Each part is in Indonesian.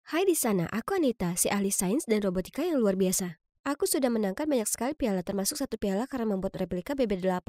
Hai di sana, aku Anita, si ahli sains dan robotika yang luar biasa. Aku sudah menangkan banyak sekali piala termasuk satu piala karena membuat replika BB-8.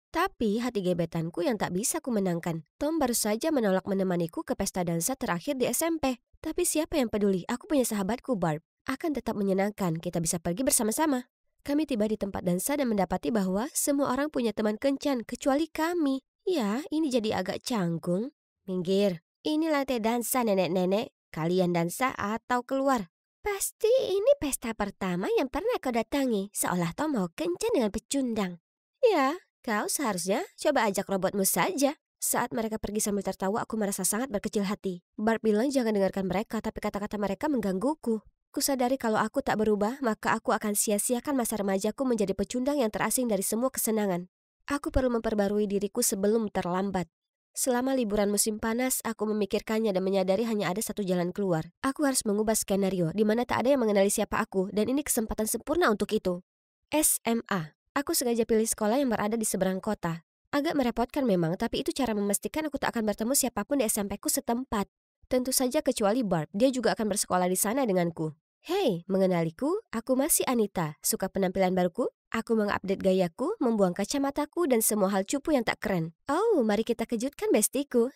Tapi hati gebetanku yang tak bisa ku menangkan. Tom baru saja menolak menemaniku ke pesta dansa terakhir di SMP. Tapi siapa yang peduli, aku punya sahabatku Barb. Akan tetap menyenangkan, kita bisa pergi bersama-sama. Kami tiba di tempat dansa dan mendapati bahwa semua orang punya teman kencan, kecuali kami. Ya, ini jadi agak canggung. Minggir, ini lantai dansa nenek-nenek. Kalian dansa atau keluar? Pasti ini pesta pertama yang pernah kau datangi, seolah Tom mau kencan dengan pecundang. Ya, kau seharusnya coba ajak robotmu saja. Saat mereka pergi sambil tertawa, aku merasa sangat berkecil hati. Bart bilang jangan dengarkan mereka, tapi kata-kata mereka menggangguku. Kusadari kalau aku tak berubah, maka aku akan sia-siakan masa remajaku menjadi pecundang yang terasing dari semua kesenangan. Aku perlu memperbarui diriku sebelum terlambat. Selama liburan musim panas, aku memikirkannya dan menyadari hanya ada satu jalan keluar. Aku harus mengubah skenario di mana tak ada yang mengenali siapa aku, dan ini kesempatan sempurna untuk itu. SMA. Aku sengaja pilih sekolah yang berada di seberang kota. Agak merepotkan memang, tapi itu cara memastikan aku tak akan bertemu siapapun di SMP ku setempat. Tentu saja kecuali Barb, dia juga akan bersekolah di sana denganku. Hei, mengenaliku, aku masih Anita. Suka penampilan baruku? Aku mengupdate gayaku, membuang kacamataku, dan semua hal cupu yang tak keren. Oh, mari kita kejutkan bestiku.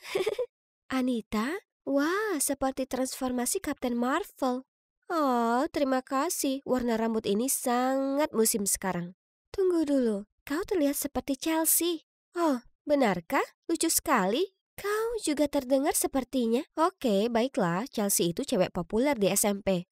Anita? Wah, seperti transformasi Kapten Marvel. Oh, terima kasih. Warna rambut ini sangat musim sekarang. Tunggu dulu, kau terlihat seperti Chelsea. Oh, benarkah? Lucu sekali. Kau juga terdengar sepertinya. Oke, baiklah. Chelsea itu cewek populer di SMP.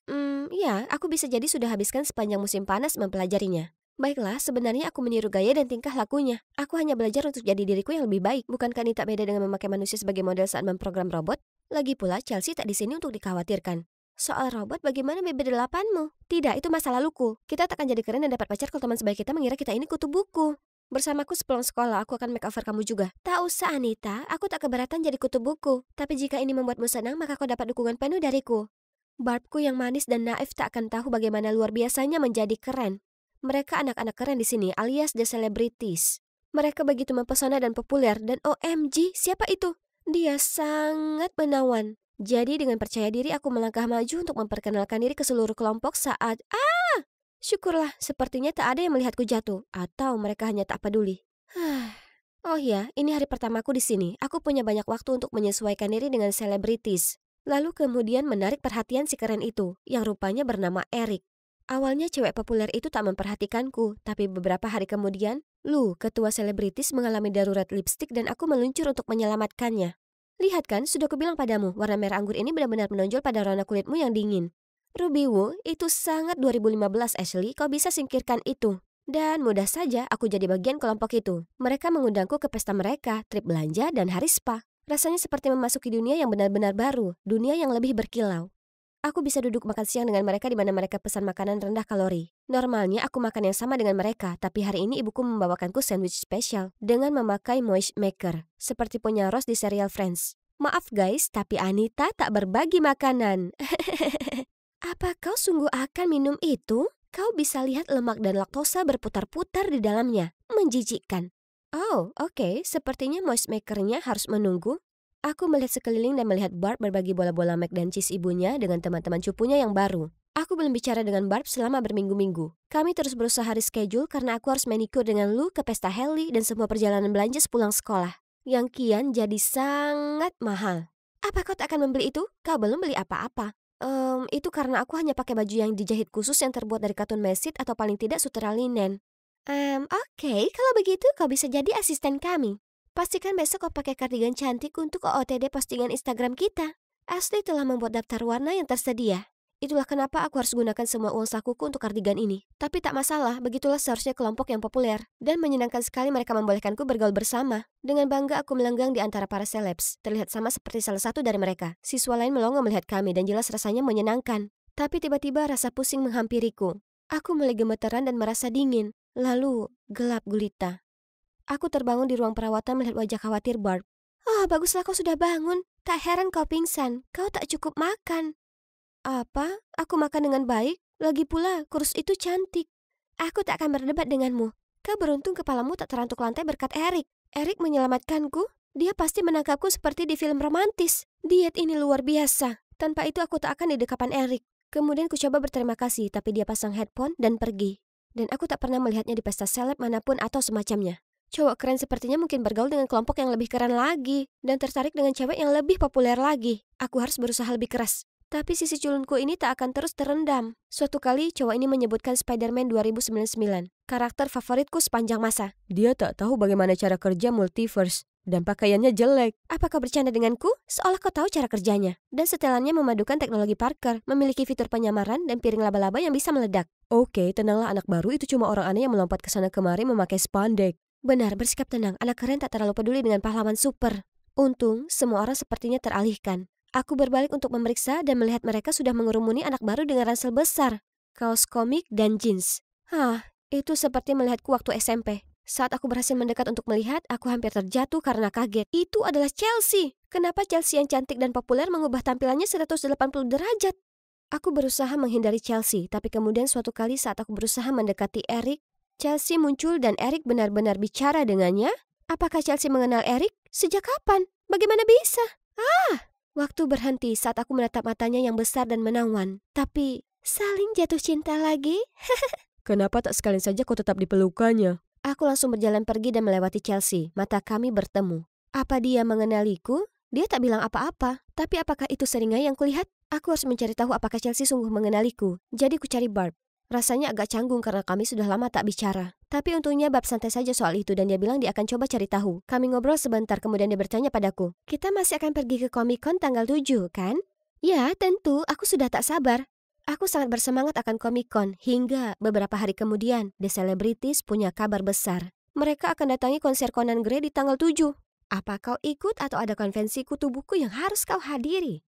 Ya, aku bisa jadi sudah habiskan sepanjang musim panas mempelajarinya. Baiklah, sebenarnya aku meniru gaya dan tingkah lakunya. Aku hanya belajar untuk jadi diriku yang lebih baik. Bukankah ini tak beda dengan memakai manusia sebagai model saat memprogram robot? Lagi pula, Chelsea tak di sini untuk dikhawatirkan. Soal robot, bagaimana BB-8-mu? Tidak, itu masa laluku. Kita tak akan jadi keren dan dapat pacar kalau teman sebaya kita mengira kita ini kutu buku. Bersamaku sepulang sekolah, aku akan makeover kamu juga. Tak usah, Anita. Aku tak keberatan jadi kutu buku. Tapi jika ini membuatmu senang, maka kau dapat dukungan penuh dariku. Barbku yang manis dan naif tak akan tahu bagaimana luar biasanya menjadi keren. Mereka anak-anak keren di sini, alias the celebrities. Mereka begitu mempesona dan populer, dan OMG, siapa itu? Dia sangat menawan. Jadi dengan percaya diri aku melangkah maju untuk memperkenalkan diri ke seluruh kelompok saat... Syukurlah, sepertinya tak ada yang melihatku jatuh, atau mereka hanya tak peduli. Oh ya, ini hari pertamaku di sini. Aku punya banyak waktu untuk menyesuaikan diri dengan selebritis. Lalu kemudian menarik perhatian si keren itu, yang rupanya bernama Eric. Awalnya cewek populer itu tak memperhatikanku, tapi beberapa hari kemudian, Lu, ketua selebritis mengalami darurat lipstik dan aku meluncur untuk menyelamatkannya. Lihat kan, sudah kubilang padamu, warna merah anggur ini benar-benar menonjol pada warna kulitmu yang dingin. Ruby Woo, itu sangat 2015 Ashley, kau bisa singkirkan itu. Dan mudah saja aku jadi bagian kelompok itu. Mereka mengundangku ke pesta mereka, trip belanja, dan hari spa. Rasanya seperti memasuki dunia yang benar-benar baru, dunia yang lebih berkilau. Aku bisa duduk makan siang dengan mereka di mana mereka pesan makanan rendah kalori. Normalnya aku makan yang sama dengan mereka, tapi hari ini ibuku membawakanku sandwich spesial dengan memakai moist maker, seperti punya Ross di serial Friends. Maaf guys, tapi Anita tak berbagi makanan. Apa kau sungguh akan minum itu? Kau bisa lihat lemak dan laktosa berputar-putar di dalamnya. Menjijikkan. Oh, oke. Sepertinya moist makernya harus menunggu. Aku melihat sekeliling dan melihat Barb berbagi bola-bola mac dan cheese ibunya dengan teman-teman cupunya yang baru. Aku belum bicara dengan Barb selama berminggu-minggu. Kami terus berusaha reschedule karena aku harus manicure dengan Lu ke pesta Haley dan semua perjalanan belanja sepulang sekolah. Yang kian jadi sangat mahal. Apa kau tak akan membeli itu? Kau belum beli apa-apa. Itu karena aku hanya pakai baju yang dijahit khusus yang terbuat dari katun mesit atau paling tidak sutera linen. Oke, kalau begitu kau bisa jadi asisten kami. Pastikan besok kau pakai kardigan cantik untuk OOTD postingan Instagram kita. Ashley telah membuat daftar warna yang tersedia. Itulah kenapa aku harus gunakan semua uang sakuku untuk kardigan ini. Tapi tak masalah, begitulah seharusnya kelompok yang populer. Dan menyenangkan sekali mereka membolehkanku bergaul bersama. Dengan bangga aku melenggang di antara para selebs. Terlihat sama seperti salah satu dari mereka. Siswa lain melongo melihat kami dan jelas rasanya menyenangkan. Tapi tiba-tiba rasa pusing menghampiriku. Aku mulai gemeteran dan merasa dingin. Lalu gelap gulita. Aku terbangun di ruang perawatan melihat wajah khawatir Barb. Oh, baguslah kau sudah bangun. Tak heran kau pingsan. Kau tak cukup makan. Apa? Aku makan dengan baik? Lagi pula, kurus itu cantik. Aku tak akan berdebat denganmu. Kau beruntung kepalamu tak terantuk lantai berkat Eric. Eric menyelamatkanku. Dia pasti menangkapku seperti di film romantis. Diet ini luar biasa. Tanpa itu aku tak akan di dekapan Eric. Kemudian ku coba berterima kasih, tapi dia pasang headphone dan pergi. Dan aku tak pernah melihatnya di pesta seleb manapun atau semacamnya. Cowok keren sepertinya mungkin bergaul dengan kelompok yang lebih keren lagi dan tertarik dengan cewek yang lebih populer lagi. Aku harus berusaha lebih keras. Tapi sisi culunku ini tak akan terus terendam. Suatu kali cowok ini menyebutkan Spider-Man 2099, karakter favoritku sepanjang masa. Dia tak tahu bagaimana cara kerja multiverse. Dan pakaiannya jelek. Apa kau bercanda denganku? Seolah kau tahu cara kerjanya. Dan setelannya memadukan teknologi Parker, memiliki fitur penyamaran dan piring laba-laba yang bisa meledak. Oke, tenanglah anak baru, itu cuma orang aneh yang melompat ke sana kemari memakai spandek. Benar, bersikap tenang. Anak keren tak terlalu peduli dengan pahlawan super. Untung, semua orang sepertinya teralihkan. Aku berbalik untuk memeriksa dan melihat mereka sudah mengurumuni anak baru dengan ransel besar, kaos komik dan jeans. Itu seperti melihatku waktu SMP. Saat aku berhasil mendekat untuk melihat, aku hampir terjatuh karena kaget. Itu adalah Chelsea. Kenapa Chelsea yang cantik dan populer mengubah tampilannya 180 derajat? Aku berusaha menghindari Chelsea, tapi kemudian suatu kali saat aku berusaha mendekati Eric, Chelsea muncul dan Eric benar-benar bicara dengannya. Apakah Chelsea mengenal Eric? Sejak kapan? Bagaimana bisa? Waktu berhenti saat aku menatap matanya yang besar dan menawan. Tapi, saling jatuh cinta lagi? Kenapa tak sekalian saja kau tetap dipelukannya? Aku langsung berjalan pergi dan melewati Chelsea. Mata kami bertemu. Apa dia mengenaliku? Dia tak bilang apa-apa. Tapi apakah itu seringai yang kulihat? Aku harus mencari tahu apakah Chelsea sungguh mengenaliku. Jadi ku cari Barb. Rasanya agak canggung karena kami sudah lama tak bicara. Tapi untungnya Barb santai saja soal itu dan dia bilang dia akan coba cari tahu. Kami ngobrol sebentar kemudian dia bertanya padaku. Kita masih akan pergi ke Comic Con tanggal 7, kan? Ya, tentu. Aku sudah tak sabar. Aku sangat bersemangat akan Comic Con hingga beberapa hari kemudian The Celebrities punya kabar besar. Mereka akan datangi konser Conan Gray di tanggal 7. Apa kau ikut atau ada konvensi kutu buku yang harus kau hadiri?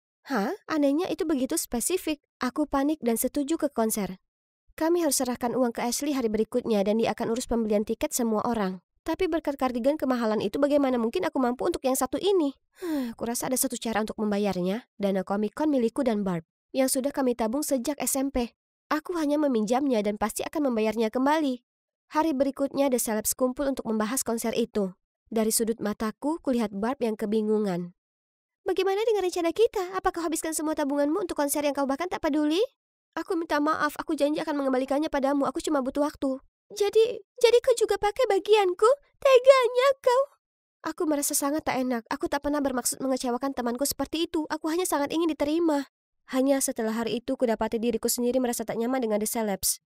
Anehnya itu begitu spesifik. Aku panik dan setuju ke konser. Kami harus serahkan uang ke Ashley hari berikutnya dan dia akan urus pembelian tiket semua orang. Tapi berkat kardigan kemahalan itu bagaimana mungkin aku mampu untuk yang satu ini? Kurasa ada satu cara untuk membayarnya. Dana Comic Con milikku dan Barb, yang sudah kami tabung sejak SMP. Aku hanya meminjamnya dan pasti akan membayarnya kembali. Hari berikutnya The Celebs kumpul untuk membahas konser itu. Dari sudut mataku, kulihat Barb yang kebingungan. Bagaimana dengan rencana kita? Apakah kau habiskan semua tabunganmu untuk konser yang kau bahkan tak peduli? Aku minta maaf, aku janji akan mengembalikannya padamu. Aku cuma butuh waktu. Jadi kau juga pakai bagianku? Teganya kau. Aku merasa sangat tak enak. Aku tak pernah bermaksud mengecewakan temanku seperti itu. Aku hanya sangat ingin diterima. Hanya setelah hari itu kudapati diriku sendiri merasa tak nyaman dengan The Celebs.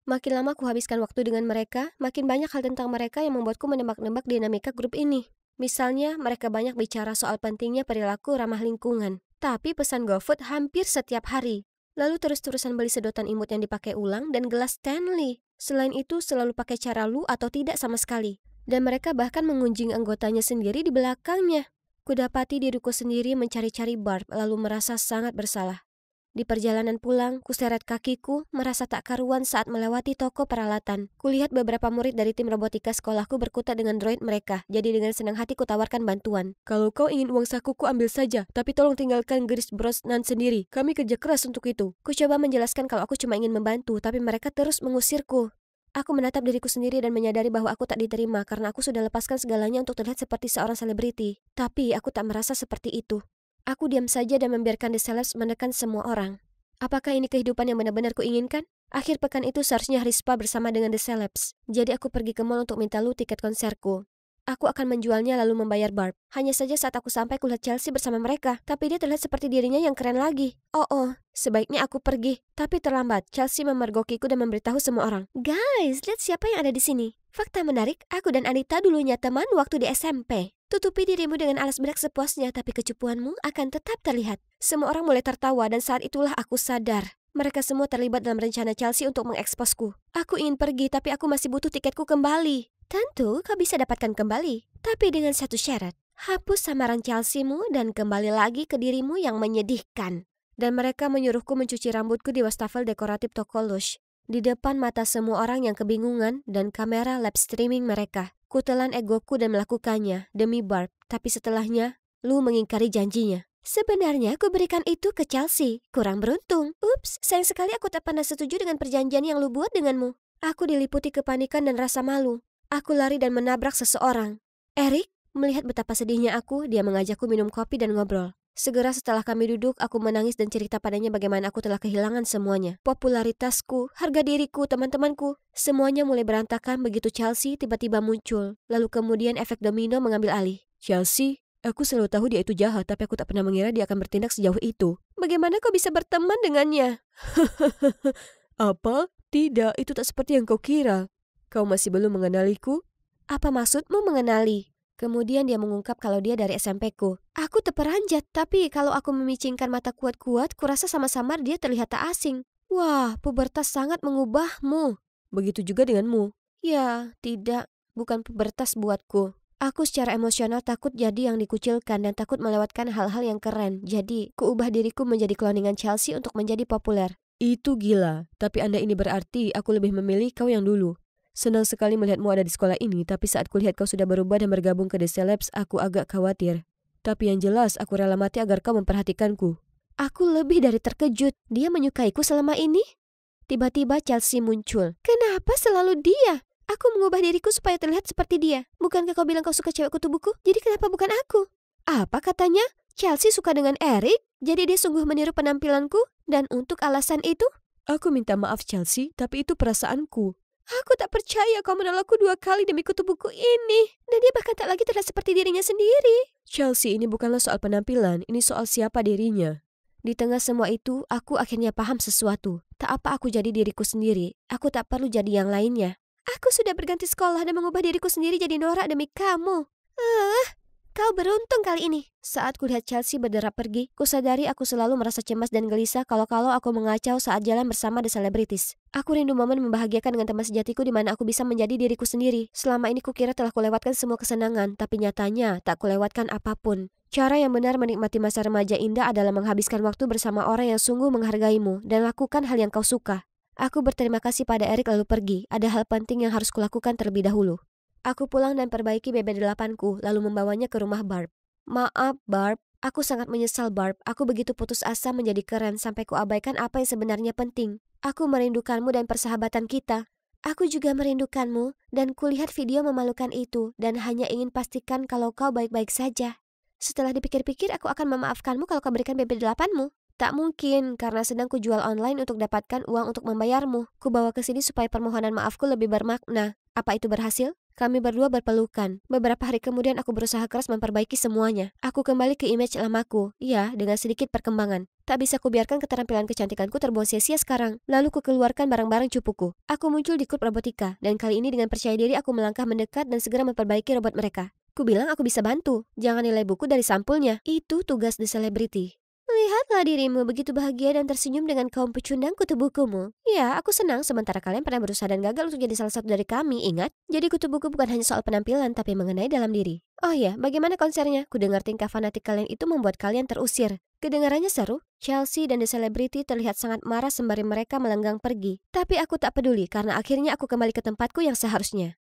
Makin lama kuhabiskan waktu dengan mereka, makin banyak hal tentang mereka yang membuatku menebak-nebak dinamika grup ini. Misalnya, mereka banyak bicara soal pentingnya perilaku ramah lingkungan. Tapi pesan GoFood hampir setiap hari. Lalu terus-terusan beli sedotan imut yang dipakai ulang dan gelas Stanley. Selain itu selalu pakai cara lu atau tidak sama sekali. Dan mereka bahkan mengunjungi anggotanya sendiri di belakangnya. Kudapati diriku sendiri mencari-cari Barb lalu merasa sangat bersalah. Di perjalanan pulang, kuseret kakiku, merasa tak karuan saat melewati toko peralatan. Kulihat beberapa murid dari tim robotika sekolahku berkutat dengan droid mereka, jadi dengan senang hati kutawarkan bantuan. Kalau kau ingin uang sakuku ambil saja, tapi tolong tinggalkan Chris Brosnan sendiri. Kami kerja keras untuk itu. Ku coba menjelaskan kalau aku cuma ingin membantu, tapi mereka terus mengusirku. Aku menatap diriku sendiri dan menyadari bahwa aku tak diterima karena aku sudah lepaskan segalanya untuk terlihat seperti seorang selebriti. Tapi aku tak merasa seperti itu. Aku diam saja dan membiarkan The Celebs menekan semua orang. Apakah ini kehidupan yang benar-benar kuinginkan? Akhir pekan itu seharusnya hari spa bersama dengan The Celebs. Jadi aku pergi ke mall untuk minta Lu tiket konserku. Aku akan menjualnya lalu membayar Barb. Hanya saja saat aku sampai kulihat Chelsea bersama mereka. Tapi dia terlihat seperti dirinya yang keren lagi. Sebaiknya aku pergi. Tapi terlambat. Chelsea memergokiku dan memberitahu semua orang. Guys, lihat siapa yang ada di sini. Fakta menarik, aku dan Anita dulunya teman waktu di SMP. Tutupi dirimu dengan alas bedak sepuasnya, tapi kecupuanmu akan tetap terlihat. Semua orang mulai tertawa dan saat itulah aku sadar. Mereka semua terlibat dalam rencana Chelsea untuk mengeksposku. Aku ingin pergi, tapi aku masih butuh tiketku kembali. Tentu, kau bisa dapatkan kembali. Tapi dengan satu syarat. Hapus samaran Chelsea-mu dan kembali lagi ke dirimu yang menyedihkan. Dan mereka menyuruhku mencuci rambutku di wastafel dekoratif toko Lush. Di depan mata semua orang yang kebingungan dan kamera live streaming mereka. Kutelan egoku dan melakukannya demi Barb, tapi setelahnya, Lu mengingkari janjinya. Sebenarnya aku berikan itu ke Chelsea. Kurang beruntung. Ups, sayang sekali aku tak pernah setuju dengan perjanjian yang Lu buat denganmu. Aku diliputi kepanikan dan rasa malu. Aku lari dan menabrak seseorang. Eric, melihat betapa sedihnya aku, dia mengajakku minum kopi dan ngobrol. Segera setelah kami duduk, aku menangis dan cerita padanya bagaimana aku telah kehilangan semuanya. Popularitasku, harga diriku, teman-temanku. Semuanya mulai berantakan begitu Chelsea tiba-tiba muncul. Lalu kemudian efek domino mengambil alih. Chelsea, aku selalu tahu dia itu jahat, tapi aku tak pernah mengira dia akan bertindak sejauh itu. Bagaimana kau bisa berteman dengannya? Apa? Tidak, itu tak seperti yang kau kira. Kau masih belum mengenaliku? Apa maksudmu mengenali? Kemudian dia mengungkap kalau dia dari SMP-ku. Aku terperanjat, tapi kalau aku memicingkan mata kuat-kuat, kurasa sama-sama dia terlihat tak asing. Wah, pubertas sangat mengubahmu. Begitu juga denganmu. Ya, tidak. Bukan pubertas buatku. Aku secara emosional takut jadi yang dikucilkan dan takut melewatkan hal-hal yang keren. Jadi, kuubah diriku menjadi kloningan Chelsea untuk menjadi populer. Itu gila, tapi Anda ini berarti aku lebih memilih kau yang dulu. Senang sekali melihatmu ada di sekolah ini, tapi saat kulihat kau sudah berubah dan bergabung ke The Celebs, aku agak khawatir. Tapi yang jelas, aku rela mati agar kau memperhatikanku. Aku lebih dari terkejut. Dia menyukaiku selama ini? Tiba-tiba Chelsea muncul. Kenapa selalu dia? Aku mengubah diriku supaya terlihat seperti dia. Bukankah kau bilang kau suka cewek kutu buku? Jadi kenapa bukan aku? Apa katanya? Chelsea suka dengan Eric? Jadi dia sungguh meniru penampilanku? Dan untuk alasan itu? Aku minta maaf Chelsea, tapi itu perasaanku. Aku tak percaya kau menolakku 2 kali demi kutu buku ini. Dan dia bahkan tak lagi terlihat seperti dirinya sendiri. Chelsea, ini bukanlah soal penampilan, ini soal siapa dirinya. Di tengah semua itu, aku akhirnya paham sesuatu. Tak apa aku jadi diriku sendiri. Aku tak perlu jadi yang lainnya. Aku sudah berganti sekolah dan mengubah diriku sendiri jadi norak demi kamu. Kau beruntung kali ini. Saat kulihat Chelsea berderap pergi, kusadari aku selalu merasa cemas dan gelisah kalau aku mengacau saat jalan bersama The Celebrities. Aku rindu momen membahagiakan dengan teman sejatiku di mana aku bisa menjadi diriku sendiri. Selama ini kukira telah kulewatkan semua kesenangan, tapi nyatanya tak kulewatkan apapun. Cara yang benar menikmati masa remaja indah adalah menghabiskan waktu bersama orang yang sungguh menghargaimu dan lakukan hal yang kau suka. Aku berterima kasih pada Eric lalu pergi. Ada hal penting yang harus kulakukan terlebih dahulu. Aku pulang dan perbaiki BB8ku, lalu membawanya ke rumah Barb. Maaf, Barb. Aku sangat menyesal, Barb. Aku begitu putus asa menjadi keren sampai kuabaikan apa yang sebenarnya penting. Aku merindukanmu dan persahabatan kita. Aku juga merindukanmu, dan kulihat video memalukan itu, dan hanya ingin pastikan kalau kau baik-baik saja. Setelah dipikir-pikir, aku akan memaafkanmu kalau kau berikan BB8-mu. Tak mungkin, karena sedang kujual online untuk dapatkan uang untuk membayarmu. Kubawa ke sini supaya permohonan maafku lebih bermakna. Apa itu berhasil? Kami berdua berpelukan. Beberapa hari kemudian aku berusaha keras memperbaiki semuanya. Aku kembali ke image lamaku. Ya, dengan sedikit perkembangan. Tak bisa kubiarkan keterampilan kecantikanku terbuang sia-sia sekarang. Lalu kukeluarkan barang-barang cupuku. Aku muncul di klub robotika. Dan kali ini dengan percaya diri aku melangkah mendekat dan segera memperbaiki robot mereka. Kubilang aku bisa bantu. Jangan nilai buku dari sampulnya. Itu tugas The Celebrity. Lihatlah dirimu begitu bahagia dan tersenyum dengan kaum pecundang kutu bukumu. Ya, aku senang sementara kalian pernah berusaha dan gagal untuk jadi salah satu dari kami, ingat? Jadi kutu buku bukan hanya soal penampilan, tapi mengenai dalam diri. Oh ya, bagaimana konsernya? Kudengar tingkah fanatik kalian itu membuat kalian terusir. Kedengarannya seru. Chelsea dan The Celebrity terlihat sangat marah sembari mereka melenggang pergi. Tapi aku tak peduli karena akhirnya aku kembali ke tempatku yang seharusnya.